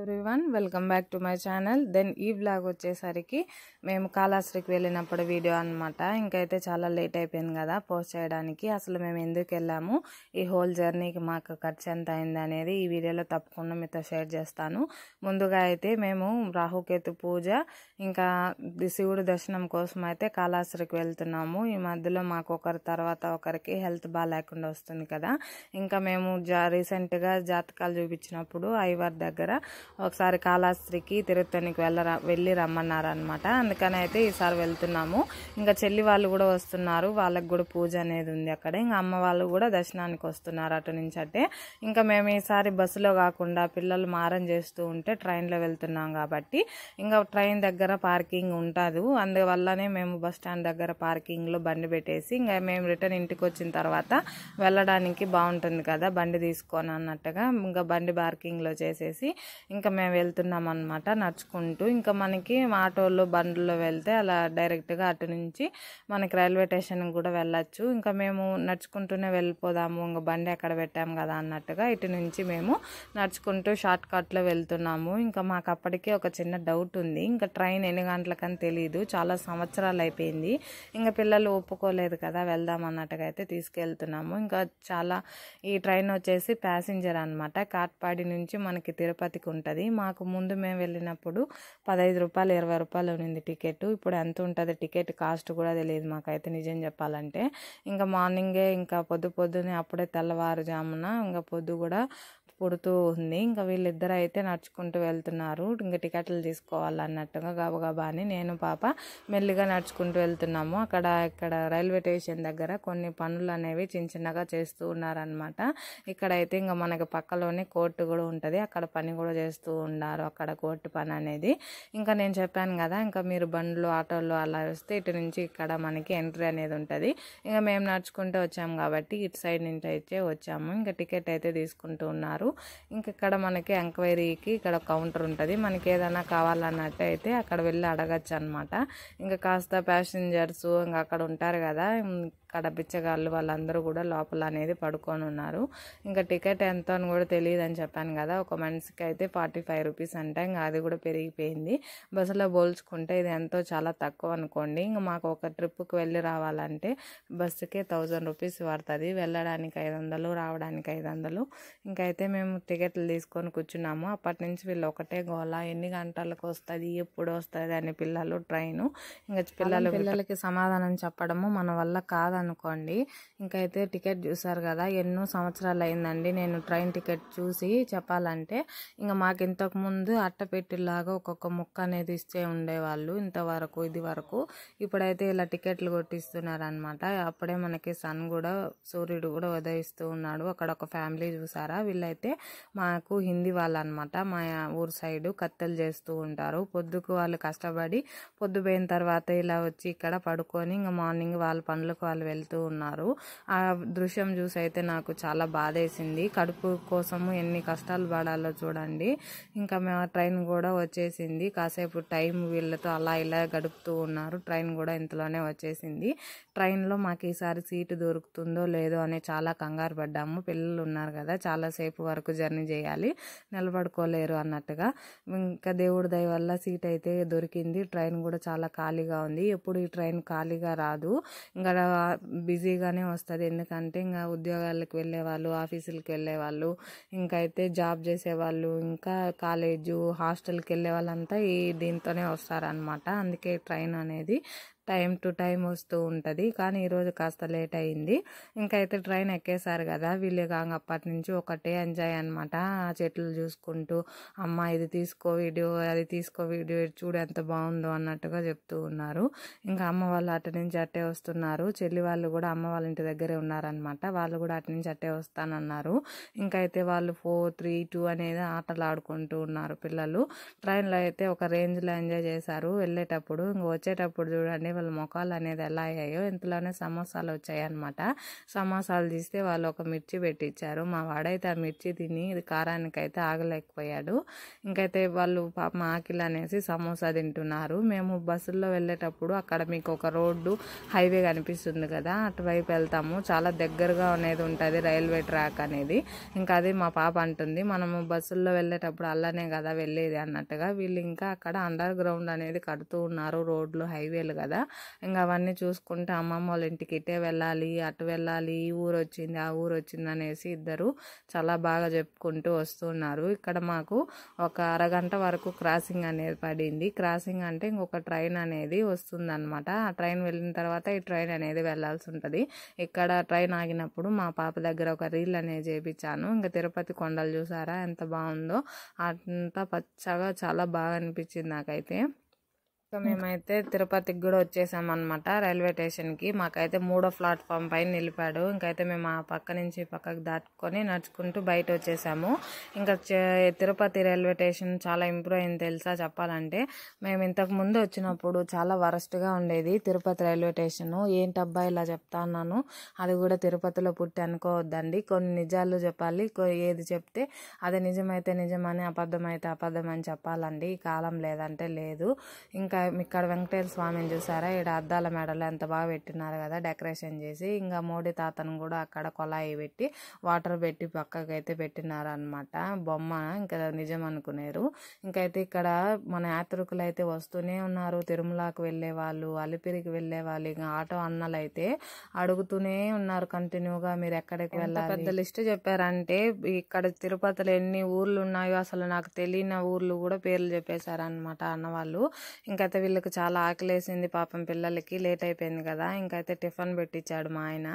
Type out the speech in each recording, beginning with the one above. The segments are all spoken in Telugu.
Everyone, welcome back to my channel. Then ఈ వ్లాగ్ వచ్చేసరికి మేము కాళహస్తికి వెళ్ళినప్పుడు వీడియో అనమాట. ఇంకైతే చాలా లేట్ అయిపోయింది కదా పోస్ట్ చేయడానికి. అసలు మేము ఎందుకు వెళ్ళాము, ఈ హోల్ జర్నీకి మాకు ఖర్చు ఎంత అయింది అనేది ఈ వీడియోలో తప్పకుండా మీతో షేర్ చేస్తాను. ముందుగా అయితే మేము రాహుకేతు పూజ ఇంకా శివుడి దర్శనం కోసం అయితే కాళహస్తికి వెళ్తున్నాము. ఈ మధ్యలో మాకు ఒకరి తర్వాత ఒకరికి హెల్త్ బాగాలేకుండా వస్తుంది కదా. ఇంకా మేము రీసెంట్గా జాతకాలు చూపించినప్పుడు ఐవర్ దగ్గర ఒకసారి కాళహస్తికి తిరుత్తనికి వెళ్ళి రమ్మన్నారు అనమాట. అందుకని అయితే ఈసారి వెళ్తున్నాము. ఇంకా చెల్లి వాళ్ళు కూడా వస్తున్నారు, వాళ్ళకి కూడా పూజ అనేది ఉంది అక్కడ. ఇంకా అమ్మ వాళ్ళు కూడా దర్శనానికి వస్తున్నారు అటు నుంచి అంటే. ఇంకా మేము ఈసారి బస్సులో కాకుండా పిల్లలు మారం చేస్తూ ఉంటే ట్రైన్లో వెళ్తున్నాం కాబట్టి ఇంకా ట్రైన్ దగ్గర పార్కింగ్ ఉంటుంది. అందువల్లనే మేము బస్ స్టాండ్ దగ్గర పార్కింగ్లో బండి పెట్టేసి ఇంకా మేము రిటర్న్ ఇంటికి వచ్చిన తర్వాత వెళ్ళడానికి బాగుంటుంది కదా బండి తీసుకొని అన్నట్టుగా ఇంకా బండి పార్కింగ్లో చేసేసి ఇంకా మేము వెళ్తున్నాం అనమాట నడుచుకుంటూ. ఇంకా మనకి ఆటోలో బండ్లో వెళ్తే అలా డైరెక్ట్గా అటు నుంచి మనకి రైల్వే స్టేషన్కి కూడా వెళ్ళచ్చు. ఇంకా మేము నడుచుకుంటూనే వెళ్ళిపోదాము, ఇంకా బండి అక్కడ పెట్టాము కదా అన్నట్టుగా ఇటు నుంచి మేము నడుచుకుంటూ షార్ట్ కట్లో వెళ్తున్నాము. ఇంకా మాకు అప్పటికే ఒక చిన్న డౌట్ ఉంది, ఇంకా ట్రైన్ ఎన్ని గంటలకని తెలియదు, చాలా సంవత్సరాలు అయిపోయింది. ఇంకా పిల్లలు ఒప్పుకోలేదు కదా వెళ్దాం అన్నట్టుగా అయితే తీసుకెళ్తున్నాము. ఇంకా చాలా ఈ ట్రైన్ వచ్చేసి ప్యాసింజర్ అనమాట. కాట్పాడి నుంచి మనకి తిరుపతికి ఉంటుంది. మాకు ముందు మేము వెళ్ళినప్పుడు 15 రూపాయలు 20 రూపాయలు ఉంది టికెట్. ఇప్పుడు ఎంత ఉంటుంది టికెట్ కాస్ట్ కూడా తెలియదు మాకైతే నిజం చెప్పాలంటే. ఇంకా మార్నింగే ఇంకా పొద్దునే అప్పుడే తెల్లవారుజామున ఇంకా పొద్దు కూడా పుడుతూ ఉంది. ఇంకా వీళ్ళిద్దరు అయితే నడుచుకుంటూ వెళ్తున్నారు. ఇంకా టికెట్లు తీసుకోవాలన్నట్టుగా గబగబా అని నేను పాప మెల్లిగా నడుచుకుంటూ వెళ్తున్నాము. ఇక్కడ రైల్వే స్టేషన్ దగ్గర కొన్ని పనులు అనేవి చిన్నగా చేస్తూ ఉన్నారనమాట. ఇక్కడైతే ఇంకా మనకి పక్కలోనే కోర్టు కూడా ఉంటుంది, అక్కడ పని కూడా చేస్తూ ఉన్నారు అక్కడ కోర్టు పని అనేది. ఇంకా నేను చెప్పాను కదా ఇంకా మీరు బండ్లు ఆటోలు అలా వస్తే ఇటు నుంచి ఇక్కడ మనకి ఎంట్రీ అనేది ఉంటుంది. ఇంకా మేము నడుచుకుంటూ వచ్చాము కాబట్టి ఇటు సైడ్ నుంచి అయితే వచ్చాము. ఇంకా టికెట్ అయితే తీసుకుంటూ ఉన్నారు. ఇంక ఇక్కడ మనకి ఎంక్వైరీకి ఇక్కడ కౌంటర్ ఉంటుంది. మనకి ఏదైనా కావాలన్నట్టు అయితే అక్కడ వెళ్ళి అడగచ్చు అనమాట. ఇంకా కాస్త ప్యాసింజర్స్ ఇంకా అక్కడ ఉంటారు కదా అక్కడ బిచ్చగాళ్ళు వాళ్ళందరూ కూడా లోపల అనేది పడుకొని ఉన్నారు. ఇంకా టికెట్ ఎంత అని కూడా తెలియదు అని చెప్పాను కదా. ఒక మనిషికి అయితే 45 రూపీస్ అంటే ఇంకా అది కూడా పెరిగిపోయింది. బస్సులో పోల్చుకుంటే ఇది ఎంతో చాలా తక్కువ అనుకోండి. ఇంకా మాకు ఒక ట్రిప్కి వెళ్ళి రావాలంటే బస్సుకే 1000 రూపీస్ పడుతుంది. వెళ్ళడానికి 500, రావడానికి 500. ఇంకైతే మేము టికెట్లు తీసుకొని కూర్చున్నాము. అప్పటి నుంచి వీళ్ళు ఒకటే గోల, ఎన్ని గంటలకు వస్తుంది, ఎప్పుడు వస్తుంది అని పిల్లలు ట్రైను. ఇంకా పిల్లలకి సమాధానం చెప్పడము మన వల్ల కాదనుకోండి. ఇంకైతే టికెట్ చూసారు కదా, ఎన్నో సంవత్సరాలు అయిందండి నేను ట్రైన్ టికెట్ చూసి చెప్పాలంటే. ఇంకా మాకు ఇంతకు ముందు అట్టపెట్టిలాగా ఒక్కొక్క ముక్క అనేది ఇచ్చే ఉండేవాళ్ళు ఇంతవరకు ఇది వరకు. ఇప్పుడైతే ఇలా టికెట్లు కొట్టిస్తున్నారు అనమాట. అప్పుడే మనకి సూర్యుడు కూడా ఉదయిస్తూ ఉన్నాడు. అక్కడ ఒక ఫ్యామిలీ చూసారా, వీళ్ళైతే మాకు హిందీ వాళ్ళు అనమాట. మా ఊరు సైడు కత్తెలు చేస్తూ ఉంటారు. పొద్దుకు వాళ్ళు కష్టపడి పొద్దుపోయిన తర్వాత ఇలా వచ్చి ఇక్కడ పడుకొని ఇంకా మార్నింగ్ వాళ్ళ పనులకు వాళ్ళు వెళ్తూ ఉన్నారు. ఆ దృశ్యం చూసి అయితే నాకు చాలా బాధేసింది. కడుపు కోసము ఎన్ని కష్టాలు పడాలో చూడండి. ఇంకా మేము ట్రైన్ కూడా వచ్చేసింది. కాసేపు టైం వీళ్ళతో అలా ఇలా గడుపుతూ ఉన్నారు. ట్రైన్ కూడా ఇంతలోనే వచ్చేసింది. ట్రైన్లో మాకు ఈసారి సీటు దొరుకుతుందో లేదో అని చాలా కంగారు పడ్డాము. పిల్లలు ఉన్నారు కదా, చాలాసేపు వరకు జర్నీ చేయాలి, నిలబడుకోలేరు అన్నట్టుగా. ఇంకా దేవుడి దయ వల్ల సీట్ అయితే దొరికింది. ట్రైన్ కూడా చాలా ఖాళీగా ఉంది. ఎప్పుడు ఈ ట్రైన్ ఖాళీగా రాదు, ఇంకా బిజీగానే వస్తుంది. ఎందుకంటే ఇంకా ఉద్యోగాలకు వెళ్ళే వాళ్ళు, ఆఫీసులకు వెళ్ళే వాళ్ళు, ఇంకా అయితే జాబ్ చేసేవాళ్ళు, ఇంకా కాలేజు హాస్టల్కి వెళ్ళే వాళ్ళంతా దీంతోనే వస్తారనమాట. అందుకే ట్రైన్ అనేది టైం టు టైం వస్తూ ఉంటుంది. కానీ ఈరోజు కాస్త లేట్ అయింది. ఇంకైతే ట్రైన్ ఎక్కేసారు కదా, వీళ్ళు కాగా అప్పటి నుంచి ఒకటే ఎంజాయ్ అనమాట. ఆ చెట్లు చూసుకుంటూ అమ్మ ఇది తీసుకో వీడియో, అది తీసుకో వీడియో, చూడు ఎంత బాగుందో అన్నట్టుగా చెప్తూ ఉన్నారు. ఇంకా అమ్మ వాళ్ళు అటు నుంచి అట్టే వస్తున్నారు. చెల్లి వాళ్ళు కూడా అమ్మ వాళ్ళ ఇంటి దగ్గరే ఉన్నారనమాట. వాళ్ళు కూడా అటు నుంచి అట్టే వస్తానన్నారు. ఇంకైతే వాళ్ళు 4, 3, 2 అనేది ఆటలు ఆడుకుంటూ ఉన్నారు పిల్లలు. ట్రైన్లో అయితే ఒక రేంజ్లో ఎంజాయ్ చేశారు వెళ్ళేటప్పుడు. ఇంక వచ్చేటప్పుడు చూడండి వాళ్ళ ముఖాలు అనేది ఎలా అయ్యాయో ఇంతలోనే సమోసాలు వచ్చాయన్నమాట. సమోసాలు తీస్తే వాళ్ళు ఒక మిర్చి పెట్టించారు. మా వాడైతే ఆ మిర్చి తిని ఇది కారానికైతే ఆగలేకపోయాడు. ఇంకైతే వాళ్ళు పాపం ఆకిలి అనేసి సమోసా తింటున్నారు. మేము బస్సుల్లో వెళ్ళేటప్పుడు అక్కడ మీకు ఒక రోడ్డు హైవే కనిపిస్తుంది కదా, అటువైపు వెళ్తాము. చాలా దగ్గరగా అనేది ఉంటుంది రైల్వే ట్రాక్ అనేది. ఇంకా అది మా పాప అంటుంది మనము బస్సుల్లో వెళ్ళేటప్పుడు అల్లనే కదా వెళ్ళేది అన్నట్టుగా. వీళ్ళు ఇంకా అక్కడ అండర్ గ్రౌండ్ అనేది కడుతూ ఉన్నారు, రోడ్లు హైవేలు కదా. ఇంకా అవన్నీ చూసుకుంటే అమ్మమ్మ వాళ్ళ ఇంటికి ఇటే వెళ్ళాలి, అటు వెళ్ళాలి, ఈ ఊరు వచ్చింది ఆ ఊరు వచ్చింది అనేసి ఇద్దరు చాలా బాగా చెప్పుకుంటూ వస్తున్నారు. ఇక్కడ మాకు ఒక అరగంట వరకు క్రాసింగ్ అనేది పడింది. క్రాసింగ్ అంటే ఇంకొక ట్రైన్ అనేది వస్తుంది అనమాట. ఆ ట్రైన్ వెళ్ళిన తర్వాత ఈ ట్రైన్ అనేది వెళ్లాల్సి ఉంటుంది. ఇక్కడ ట్రైన్ ఆగినప్పుడు మా పాప దగ్గర ఒక రీల్ అనేది చేపించాను. ఇంకా తిరుపతి కొండలు చూసారా ఎంత బాగుందో, అంతా పచ్చగా చాలా బాగా అనిపించింది నాకైతే. మేమైతే తిరుపతికి కూడా వచ్చేసామన్నమాట రైల్వే స్టేషన్కి. మాకైతే 3వ ప్లాట్ఫామ్ పైన నిలిపాడు. ఇంకైతే మేము ఆ పక్క నుంచి పక్కకు దాటుకొని నడుచుకుంటూ బయట వచ్చేసాము. ఇంకా తిరుపతి రైల్వే స్టేషన్ చాలా ఇంప్రూవ్ అయింది తెలుసా చెప్పాలంటే. మేము ఇంతకు ముందు వచ్చినప్పుడు చాలా వరస్ట్గా ఉండేది తిరుపతి రైల్వే స్టేషన్. ఏంటబ్బా ఇలా చెప్తా ఉన్నాను, అది కూడా తిరుపతిలో పుట్టి అనుకోవద్దండి. కొన్ని నిజాలు చెప్పాలి, ఏది చెప్తే అది నిజమైతే నిజమని, అబద్ధమైతే అబద్ధం అని చెప్పాలండి. ఈ కాలం లేదంటే లేదు. ఇంకా ఇక్కడ వెంకటేశ్వర స్వామిని చూసారా, ఇక్కడ అద్దాల మెడలో ఎంత బాగా పెట్టినారు కదా డెకరేషన్ చేసి. ఇంకా మోడీ తాతను కూడా అక్కడ కొలాయి పెట్టి వాటర్ పెట్టి పక్కకైతే పెట్టినారు అనమాట బొమ్మ. ఇంకా నిజం అనుకునేరు. ఇంకైతే ఇక్కడ మన యాత్రికులు అయితే వస్తూనే ఉన్నారు. తిరుమలకు వెళ్ళే వాళ్ళు, అలిపిరికి వెళ్ళే వాళ్ళు, ఇంకా ఆటో అన్నలు అయితే అడుగుతూనే ఉన్నారు కంటిన్యూగా మీరు ఎక్కడికి వెళ్ళాలి. పెద్ద లిస్ట్ చెప్పారంటే ఇక్కడ తిరుపతిలో ఎన్ని ఊర్లు ఉన్నాయో అసలు నాకు తెలియని ఊర్లు కూడా పేర్లు చెప్పేశారనమాట అన్నవాళ్ళు. ఇంకైతే వీళ్ళకి చాలా ఆకలేసింది పాపం, పిల్లలకి లేట్ అయిపోయింది కదా. ఇంకైతే టిఫిన్ పెట్టించాడు మా ఆయన.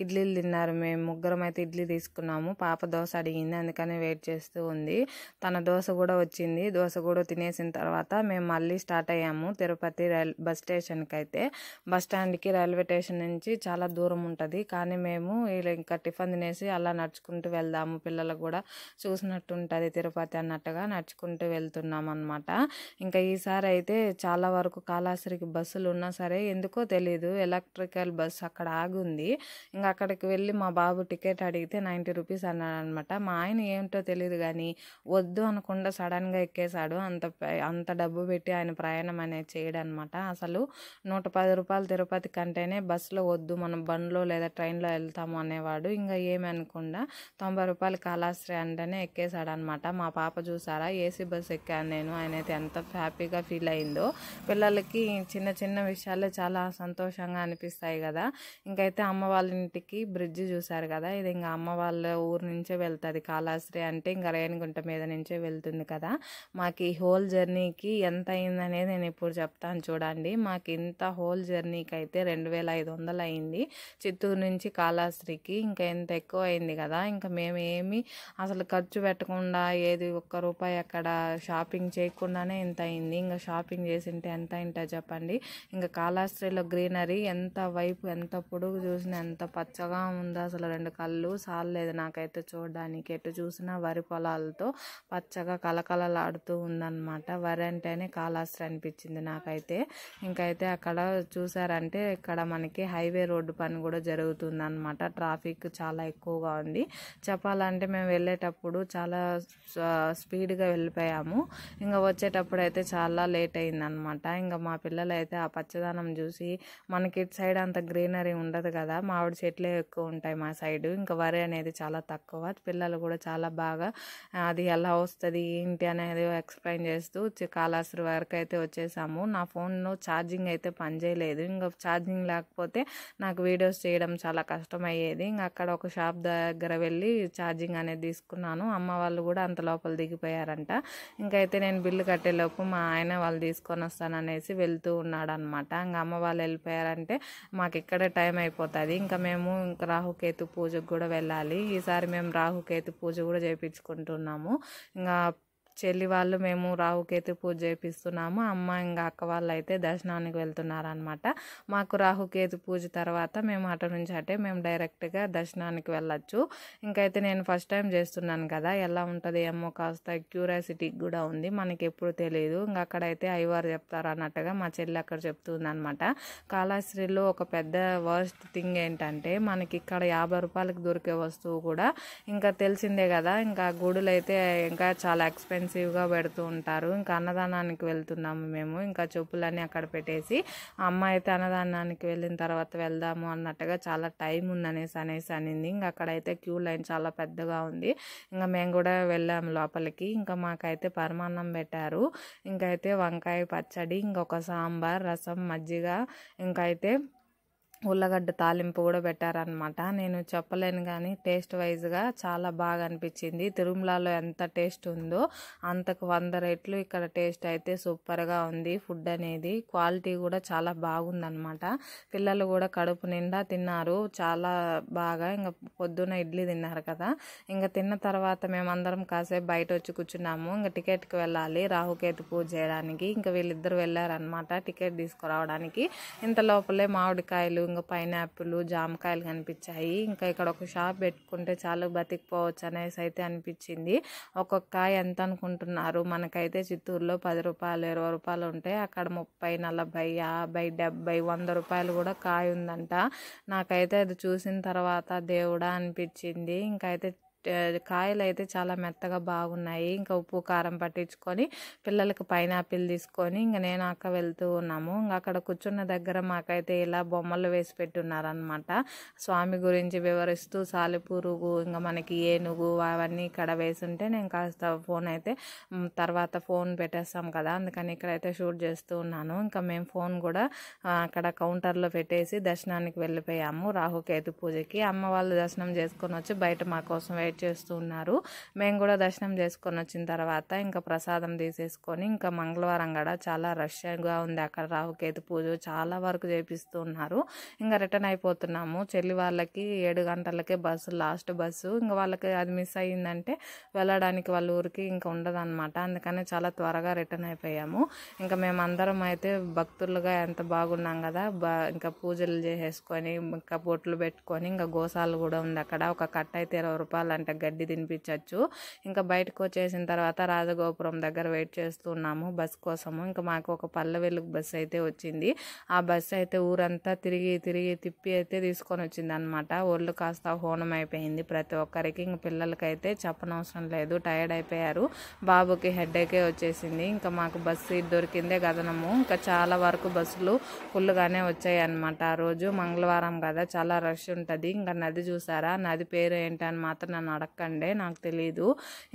ఇడ్లీలు తిన్నారు. మేము ముగ్గురం అయితే ఇడ్లీ తీసుకున్నాము. పాప దోశ అడిగింది, అందుకని వెయిట్ చేస్తూ ఉంది. తన దోశ కూడా వచ్చింది. దోశ కూడా తినేసిన తర్వాత మేము మళ్ళీ స్టార్ట్ అయ్యాము తిరుపతి బస్ స్టేషన్కి. అయితే బస్ స్టాండ్కి రైల్వే స్టేషన్ నుంచి చాలా దూరం ఉంటుంది. కానీ మేము ఇంకా టిఫిన్ తినేసి అలా నడుచుకుంటూ వెళ్దాము, పిల్లలకు కూడా చూసినట్టు ఉంటుంది తిరుపతి అన్నట్టుగా నడుచుకుంటూ వెళ్తున్నాం అనమాట. ఇంకా ఈసారి అయితే చాలా వరకు కాళహస్తికి బస్సులు ఉన్నా సరే ఎందుకో తెలీదు ఎలక్ట్రికల్ బస్ అక్కడ ఆగుంది. ఇంకా అక్కడికి వెళ్ళి మా బాబు టికెట్ అడిగితే 90 రూపీస్ అన్నాడు అనమాట. మా ఆయన ఏంటో తెలియదు కానీ వద్దు అనకుండా సడన్గా ఎక్కేశాడు. అంత డబ్బు పెట్టి ఆయన ప్రయాణం అనేది చేయడం అనమాట. అసలు 110 రూపాయలు తిరుపతి కంటేనే బస్సులో వద్దు మనం బండ్లో లేదా ట్రైన్లో వెళ్తాము అనేవాడు. ఇంకా ఏమి అనకుండా 90 రూపాయలు కాళహస్తి అంటేనే ఎక్కేశాడు అనమాట. మా పాప చూసారా ఏసీ బస్ ఎక్కాను నేను, ఆయన అయితే ఎంత హ్యాపీగా ఫీల్ అయిందో. పిల్లలకి చిన్న చిన్న విషయాలే చాలా సంతోషంగా అనిపిస్తాయి కదా. ఇంకైతే అమ్మ వాళ్ళ ఇంటికి బ్రిడ్జ్ చూసారు కదా, ఇది ఇంకా అమ్మ వాళ్ళ ఊరు నుంచే వెళ్తుంది. కాళహస్తి అంటే ఇంకా రేణిగుంట మీద నుంచే వెళ్తుంది కదా. మాకు ఈ హోల్ జర్నీకి ఎంత అయిందనేది నేను ఇప్పుడు చెప్తాను చూడండి. మాకు ఇంత హోల్ జర్నీకి అయితే 2500 అయింది చిత్తూరు నుంచి కాళహస్తికి. ఇంకా ఎంత ఎక్కువ అయింది కదా. ఇంకా మేము ఏమి అసలు ఖర్చు పెట్టకుండా ఏది ఒక్క రూపాయి అక్కడ షాపింగ్ చేయకుండానే ఇంత అయింది. ఇంకా షాపింగ్ చేసింటే ఎంత అయింటో చెప్పండి. ఇంకా కాళహస్తిలో గ్రీనరీ ఎంత వైపు ఎంత పొడుగు చూసినా ఎంత పచ్చగా ఉందో అసలు 2 కళ్ళు సాలలేదు నాకైతే చూడడానికి. ఎటు చూసినా వరి పొలాలతో పచ్చగా కలకలలాడుతూ ఉందన్నమాట. వరి అంటేనే కాళహస్తి అనిపించింది నాకైతే. ఇంకైతే అక్కడ చూసారంటే ఇక్కడ మనకి హైవే రోడ్డు పని కూడా జరుగుతుంది అనమాట. ట్రాఫిక్ చాలా ఎక్కువగా ఉంది. చెప్పాలంటే మేము వెళ్ళేటప్పుడు చాలా స్పీడ్గా వెళ్ళిపోయాము. ఇంకా వచ్చేటప్పుడు అయితే చాలా లేట్ అయిందనమాట. ఇంకా మా పిల్లలు అయితే ఆ పచ్చదనం చూసి, మనకి ఇటు సైడ్ అంత గ్రీనరీ ఉండదు కదా, మామిడి చెట్లే ఎక్కువ ఉంటాయి మా సైడు. ఇంకా వరి అనేది చాలా తక్కువ. పిల్లలు కూడా చాలా బాగా అది ఎలా వస్తుంది ఏంటి అనేది ఎక్స్ప్లెయిన్ చేస్తూ కాళహస్తి వరకు అయితే వచ్చేసాము. నా ఫోన్లో ఛార్జింగ్ అయితే పనిచేయలేదు. ఇంకా ఛార్జింగ్ లేకపోతే నాకు వీడియోస్ చేయడం చాలా కష్టం అయ్యేది. ఇంకా అక్కడ ఒక షాప్ దగ్గర వెళ్ళి ఛార్జింగ్ అనేది తీసుకున్నాను. అమ్మ వాళ్ళు కూడా అంత లోపల దిగిపోయారంట. ఇంకైతే నేను బిల్లు కట్టేలోపు మా ఆయన వాళ్ళు తీసుకొని వస్తాననేసి వెళ్తూ ఉన్నాడు అనమాట. ఇంకా అమ్మ వాళ్ళు వెళ్ళిపోయారంటే మాకు ఇక్కడే టైం అయిపోతుంది. ఇంకా మేము ఇంకా రాహుకేతు పూజకు కూడా వెళ్ళాలి. ఈసారి మేము రాహుకేతు పూజ కూడా చేయించుకుంటున్నాము. ఇంకా చెల్లి వాళ్ళు మేము రాహుకేతు పూజ చేపిస్తున్నాము. అమ్మ ఇంకా అక్క వాళ్ళు అయితే దర్శనానికి వెళ్తున్నారనమాట. మాకు రాహుకేతు పూజ తర్వాత మేము అటు నుంచి అటే మేము డైరెక్ట్గా దర్శనానికి వెళ్ళచ్చు. ఇంకైతే నేను ఫస్ట్ టైం చేస్తున్నాను కదా, ఎలా ఉంటుంది ఏమో కాస్త క్యూరియాసిటీ కూడా ఉంది, మనకి ఎప్పుడు తెలియదు. ఇంకా అక్కడైతే అయ్యవారు చెప్తారు అన్నట్టుగా మా చెల్లి అక్కడ చెప్తుంది అనమాట. కాళహస్తిలో ఒక పెద్ద వర్స్ట్ థింగ్ ఏంటంటే మనకి ఇక్కడ 50 రూపాయలకి దొరికే వస్తువు కూడా ఇంకా తెలిసిందే కదా, ఇంకా గుడులు అయితే ఇంకా చాలా ఎక్స్పెన్సివ్గా పెడుతూ ఉంటారు. ఇంకా అన్నదానానికి వెళ్తున్నాము మేము, ఇంకా చెప్పులన్నీ అక్కడ పెట్టేసి అమ్మ అయితే అన్నదానానికి వెళ్ళిన తర్వాత వెళ్దాము అన్నట్టుగా చాలా టైం ఉందనేసి అనింది. ఇంకా అక్కడైతే క్యూ లైన్ చాలా పెద్దగా ఉంది. ఇంకా మేము కూడా వెళ్ళాము లోపలికి. ఇంకా మాకైతే పరమాన్నం పెట్టారు, ఇంకైతే వంకాయ పచ్చడి, ఇంకొక సాంబార్, రసం, మజ్జిగ, ఇంకైతే ఉల్లగడ్డ తాలింపు కూడా పెట్టారనమాట. నేను చెప్పలేను కానీ టేస్ట్ వైజ్గా చాలా బాగా అనిపించింది. తిరుమలలో ఎంత టేస్ట్ ఉందో అంతకు 100 రెట్లు ఇక్కడ టేస్ట్ అయితే సూపర్గా ఉంది. ఫుడ్ అనేది క్వాలిటీ కూడా చాలా బాగుందనమాట. పిల్లలు కూడా కడుపు నిండా తిన్నారు చాలా బాగా. ఇంకా పొద్దున ఇడ్లీ తిన్నారు కదా, ఇంకా తిన్న తర్వాత మేమందరం కాసేపు బయట వచ్చి కూర్చున్నాము. ఇంకా టికెట్కి వెళ్ళాలి రాహుకేతు పూజ చేయడానికి. ఇంకా వీళ్ళిద్దరు వెళ్ళారనమాట టికెట్ తీసుకురావడానికి. ఇంత లోపలే మామిడికాయలు, ఇంకా పైనాపిల్, జామకాయలు కనిపించాయి. ఇంకా ఇక్కడ ఒక షాప్ పెట్టుకుంటే చాలు బతికిపోవచ్చు అనేసి అయితే అనిపించింది. ఒక్కొక్క కాయ ఎంత అనుకుంటున్నారు? మనకైతే చిత్తూరులో 10 రూపాయలు 20 రూపాయలు ఉంటాయి, అక్కడ 30, 40, 50, 70, 100 రూపాయలు కూడా కాయ ఉందంట. నాకైతే అది చూసిన తర్వాత దేవుడా అనిపించింది. ఇంకైతే కాయలు అయితే చాలా మెత్తగా బాగున్నాయి. ఇంకా ఉప్పు కారం పట్టించుకొని పిల్లలకి పైనాపిల్ తీసుకొని ఇంకా నేను అక్క వెళ్తూ ఉన్నాము. ఇంకా అక్కడ కూర్చున్న దగ్గర మాకైతే ఇలా బొమ్మలు వేసి పెట్టున్నారనమాట. స్వామి గురించి వివరిస్తూ సాలిపురుగు, ఇంకా మనకి ఏనుగు అవన్నీ ఇక్కడ వేసుంటే నేను కాస్త ఫోన్ అయితే తర్వాత ఫోన్ పెట్టేస్తాం కదా, అందుకని ఇక్కడైతే షూట్ చేస్తూ ఉన్నాను. ఇంకా మేము ఫోన్ కూడా అక్కడ కౌంటర్లో పెట్టేసి దర్శనానికి వెళ్ళిపోయాము రాహుకేతు పూజకి. అమ్మ వాళ్ళు దర్శనం చేసుకొని వచ్చి బయట మా కోసం వెయిట్ చేస్తూ ఉన్నారు. మేము కూడా దర్శనం చేసుకొని వచ్చిన తర్వాత ఇంకా ప్రసాదం తీసేసుకొని ఇంకా మంగళవారం కూడా చాలా రష్గా ఉంది అక్కడ రాహుకేతు పూజ చాలా వరకు చేపిస్తూ ఉన్నారు. ఇంకా రిటర్న్ అయిపోతున్నాము. చెల్లి వాళ్ళకి 7 గంటలకే బస్సు, లాస్ట్ బస్సు. ఇంకా వాళ్ళకి అది మిస్ అయ్యిందంటే వెళ్ళడానికి వాళ్ళ ఊరికి ఇంకా ఉండదన్నమాట. అందుకని చాలా త్వరగా రిటర్న్ అయిపోయాము. ఇంకా మేమందరం అయితే భక్తులుగా ఎంత బాగున్నాం కదా, ఇంకా పూజలు చేసేసుకొని ఇంకా బొట్లు పెట్టుకొని ఇంకా గోసాలు కూడా ఉంది అక్కడ. ఒక కట్ట అయితే 20 రూపాయలు అంటే గడ్డి తినిపించవచ్చు. ఇంకా బయటకు వచ్చేసిన తర్వాత రాజగోపురం దగ్గర వెయిట్ చేస్తున్నాము బస్ కోసము. ఇంకా మాకు ఒక పల్లె వెలుగు బస్సు అయితే వచ్చింది. ఆ బస్సు అయితే ఊరంతా తిరిగి తిప్పి అయితే తీసుకొని వచ్చింది అనమాట. ఒళ్ళు కాస్త హోనం అయిపోయింది ప్రతి ఒక్కరికి. ఇంక పిల్లలకైతే చెప్పనవసరం లేదు, టైర్డ్ అయిపోయారు. బాబుకి హెడేకే వచ్చేసింది. ఇంకా మాకు బస్ సీట్ దొరికిందే గదనము. ఇంకా చాలా వరకు బస్సులు ఫుల్గానే వచ్చాయి అనమాట. ఆ రోజు మంగళవారం కదా, చాలా రష్ ఉంటుంది. ఇంకా నది చూసారా, నది పేరు ఏంటని మాత్రం నన్ను అడగండి, నాకు తెలియదు.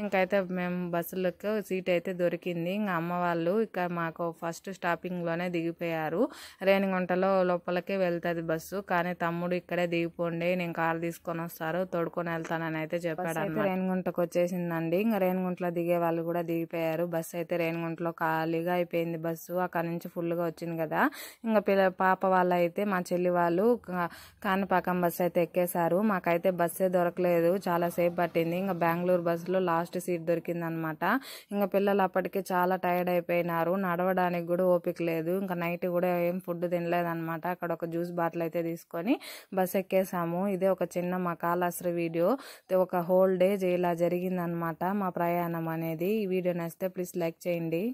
ఇంకైతే మేము బస్సులకు సీట్ అయితే దొరికింది. ఇంకా అమ్మ వాళ్ళు ఇక మాకు ఫస్ట్ స్టాపింగ్లోనే దిగిపోయారు. రేణిగుంటలో లోపలికే వెళ్తుంది బస్సు, కానీ తమ్ముడు ఇక్కడే దిగిపోండి, నేను కారు తీసుకొని వస్తారు, తోడుకొని వెళ్తానని అయితే చెప్పాడు అనమాట. రేణిగుంటకు వచ్చేసిందండి. ఇంకా రేణిగుంటలో దిగే వాళ్ళు కూడా దిగిపోయారు. బస్సు అయితే రేణిగుంటలో ఖాళీగా అయిపోయింది బస్సు. అక్కడ నుంచి ఫుల్గా వచ్చింది కదా. ఇంకా పాప వాళ్ళు అయితే మా చెల్లి వాళ్ళు కాణిపాకం బస్సు అయితే ఎక్కేశారు. మాకైతే బస్సే దొరకలేదు, చాలా సేపు పట్టింది. ఇంకా బెంగళూరు బస్సులో లాస్ట్ సీట్ దొరికింది అనమాట. ఇంకా పిల్లలు అప్పటికి చాలా టైర్డ్ అయిపోయినారు, నడవడానికి కూడా ఓపిక లేదు. ఇంకా నైట్ కూడా ఏం ఫుడ్ తినలేదన్నమాట. అక్కడ ఒక జ్యూస్ బాటిల్ అయితే తీసుకొని బస్ ఎక్కేసాము. ఇదే ఒక చిన్న మా కాళహస్తి వీడియో. ఒక హోల్ డే ఇలా జరిగిందనమాట మా ప్రయాణం అనేది. ఈ వీడియో నచ్చితే ప్లీజ్ లైక్ చేయండి.